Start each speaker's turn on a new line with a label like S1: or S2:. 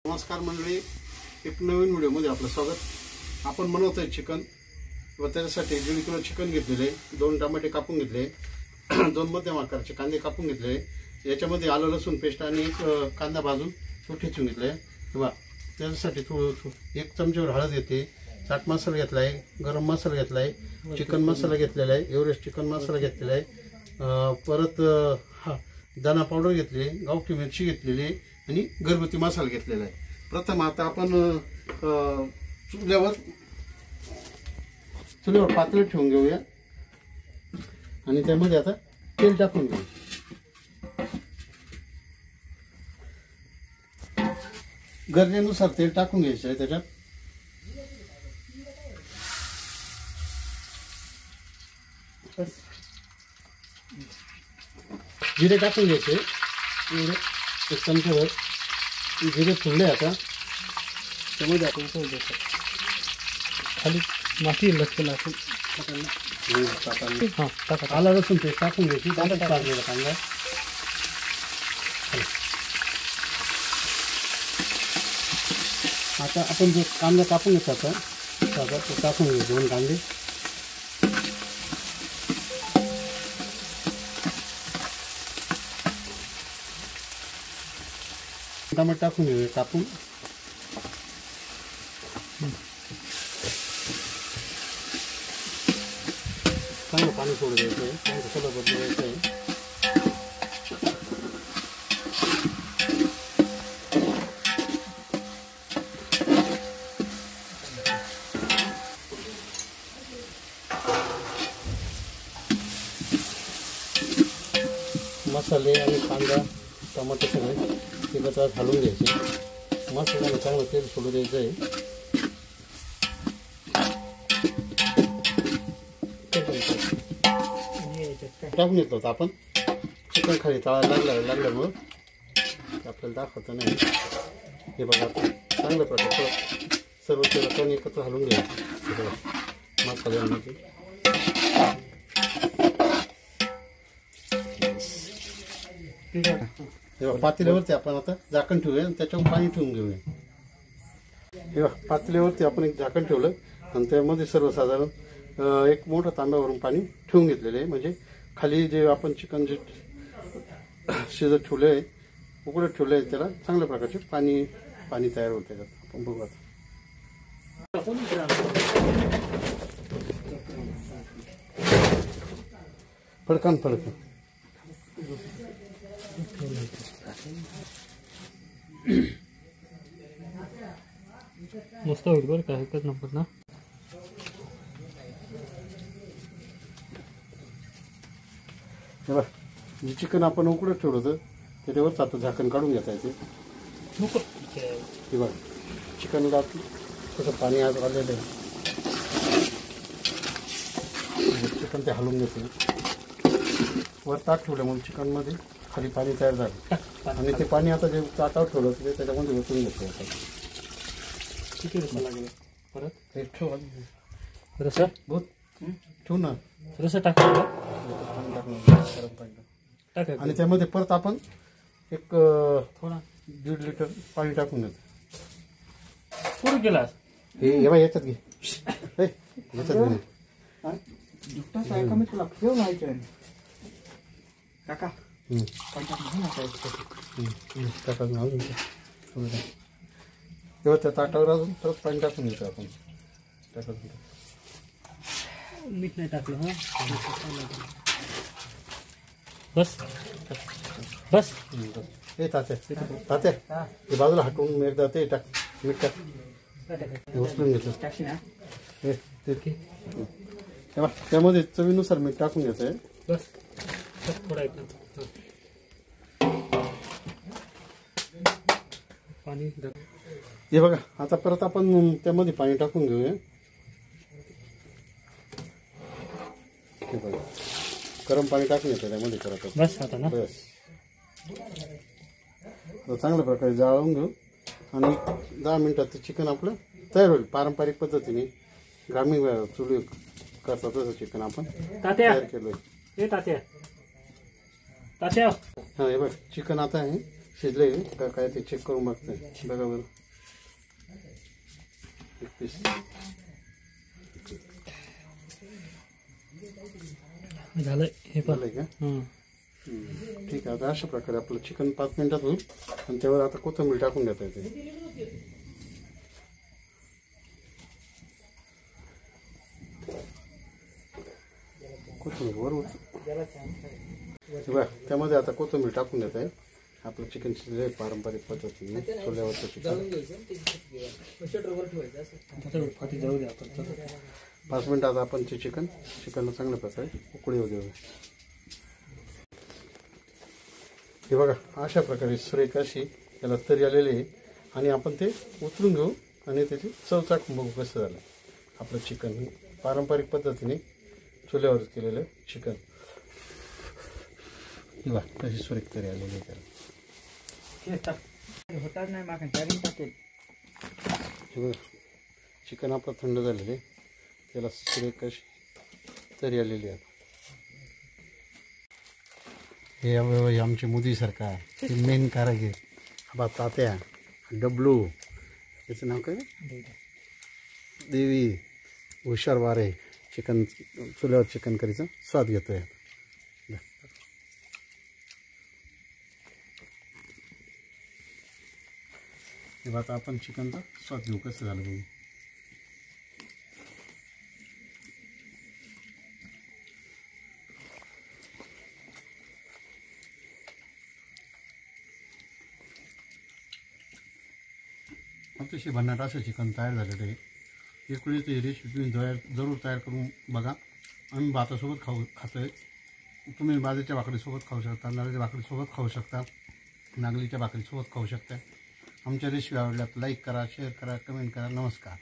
S1: नमस्कार मंडळी, एक नवीन व्हिडिओमध्ये आपलं स्वागत। आपण बनवतोय चिकन व त्याच्यासाठी 1.5 किलो चिकन घेतलेले, 2 टमाटे कापून घेतले, 2 मध्यम आकाराचे कांदे कापून घेतले, याच्यामध्ये आलं लसूण पेस्ट आणि एक कांदा भाजून तो ठेचून घेतलाय। तेव्हा त्याच्यासाठी थोडं 1 चमच्यावर हळद घेते, चाट मसाला घेतलाय, गरम मसाला घेतलाय, चिकन मसाला घेतलेला आहे, एव्हरेस्ट चिकन मसाला घेतलेला आहे, परत दाणा पावडर घेतली, गावठी मिरची घेतलेली आणि घरगुती मसाला घेतलेला आहे। प्रथम आता आपण चुल्यावर पातेलं ठेवून घेऊया आणि त्यामध्ये आता तेल टाकून घेऊ। गरजेनुसार तेल टाकून घ्यायचं आहे। त्याच्यात जिरे टाकून घ्यायचे, 1 चमचाभर जिरे फुलले। आता त्यामध्ये आपण
S2: खाली माती लटकेला
S1: आला लसूण पेस्ट टाकून घ्यायची, टाकलेला कांदा आता आपण जो कांदा कापून घेतला आता तो टाकून घेऊ, 2 कांदे टमाटर टाकून घेऊया कापून। चांगलं पाणी सोडू द्यायचं आहे, चांगलं कलर बदलवायचं आहे। मसाले आणि कांदा टमाटर सगळे एकत्र घालून घ्यायचे, मसाल्याने चांगलं तेल सोडू द्यायचं आहे। टाकून घेतलं होतं आपण, चिकन खाली तळायला लागल्यामुळं आपल्याला दाखवतं नाही। हे बघा, आपण चांगल्या प्रकारे सर्व तेलाने एकत्र घालून घ्यायचं मसाल्यामध्ये। तेव्हा पातेल्यावरती आपण आता झाकण ठेवूया आणि त्याच्यावर पाणी ठेवून घेऊया। तेव्हा पातेल्यावरती आपण एक झाकण ठेवलं आणि त्यामध्ये सर्वसाधारण 1 मोठा तांब्यावरून पाणी ठेवून घेतलेलं आहे। म्हणजे खाली जे आपण चिकन जे शिजत ठेवलं आहे, उकडत ठेवलं आहे, त्याला चांगल्या प्रकारचे पाणी तयार होतं। त्याच्यात आपण बघू आता फडकान
S2: मस्त होईल बरं का, एकच नंबर ना।
S1: जे चिकन आपण उकडत ठेवलं होतं त्याच्यावरच आता झाकण काढून घेता येते। हे बघा, चिकनला थोडं पाणी आज आलेलं आहे, चिकन ते हलवून घेते। वर ताट ठेवल्यामुळे चिकनमध्ये खाली पाणी तयार झालं आणि ते पाणी आता जे ताटावर ठेवलं होतं ते त्याच्यामध्ये ओतून घेतो। आता
S2: किती रुपये लागेल परत?
S1: हे ठेव
S2: रसा
S1: बहुत ठेवू ना,
S2: रसा टाकायला
S1: आणि त्यामध्ये परत आपण एक
S2: थोडा
S1: 1.5 लिटर पाणी टाकून घेतो।
S2: पुढे गेलास
S1: हे बाई याच्यात घे, याच्यात घे
S3: मी तुला ठेवून व्हायचं काका।
S1: तेव्हा त्या ताटावर अजून परत पाणी टाकून घेतो आपण।
S2: मीठ नाही टाकलं बस बस।
S1: हे तात्या हे बाजूला हटवून एकदा ते टाक, मीठ टाक, उचलून घेतो। तेव्हा त्यामध्ये चवीनुसार मीठ टाकून घेतोय
S2: बस थोडा पाणी।
S1: हे बघा, आता परत आपण त्यामध्ये पाणी टाकून घेऊया। हे बघा, गरम पाणी टाकून घेतो त्यामध्ये परत
S2: बस आता ना।
S1: बस चांगल्या प्रकारे जाळून घेऊ आणि 10 मिनिटात ते चिकन आपलं तयार होईल। पारंपरिक पद्धतीने ग्रामीण चुली करतात तसं चिकन आपण तयार केलंय।
S2: तात्या तात्या
S1: हां हे बघ चिकन आता आहे शिजले का काय ते चेक करून बघताय बघा बरं. एक पीस
S2: झालंय हे पण.
S1: झालंय का?
S2: हं.
S1: ठीक आहे. आता अशा प्रकारे आपलं चिकन 5 मिनिटात होईल आणि त्यावर आता कोथिंबीर टाकून देता येते. कोथिंबीर बरोबर बघा त्यामध्ये आता कोथिंबीर टाकून देत आहे. आपलं चिकन शिजले पारंपरिक पद्धतीने चुल्यावरचं चिकन.
S2: फाटी जाऊ द्या आपण.
S1: 5 मिनिटात आपण ते चिकनला चांगल्या प्रकारे उकळी येऊ देऊ. हे बघा अशा प्रकारे सुरेख अशी त्याला तरी आलेली आहे आणि आपण ते उतरून घेऊ आणि त्याची चव चाखून बघू कसं झालं आपलं चिकन. पारंपरिक पद्धतीने चुल्यावर केलेलं चिकन. हे बघा कशी सुरेख तरी आलेली आहे त्याला.
S3: होताच नाही मागं त्याने टाकेल.
S1: हे बघा चिकन आपलं थंड झालेलं आहे त्याला सुरेख अशी तरी आलेली आहे. हे आमचे मोदी सरकार हे मेन कारागीर बा तात्या डब्लू याचं नाव काय देवी हुशार वारे चिकन चुल्यावर चिकन करीचा स्वाद घेतोय. आता आपण चिकनचा स्वाद घेऊ कसं झालं बघू. अतिशय भन्नाट असं चिकन तयार झालेलं आहे. एक वेळी ते रेसिपी जरूर तयार करून बघा. आम्ही भातासोबत खातोय. तुम्ही बाजरीच्या भाकरीसोबत खाऊ शकता, नारळाच्या भाकरीसोबत खाऊ शकता, नागलीच्या भाकरीसोबत खाऊ शकता. आमच्या रेसिपी आवडल्यात लाईक करा, शेअर करा, कमेंट करा. नमस्कार.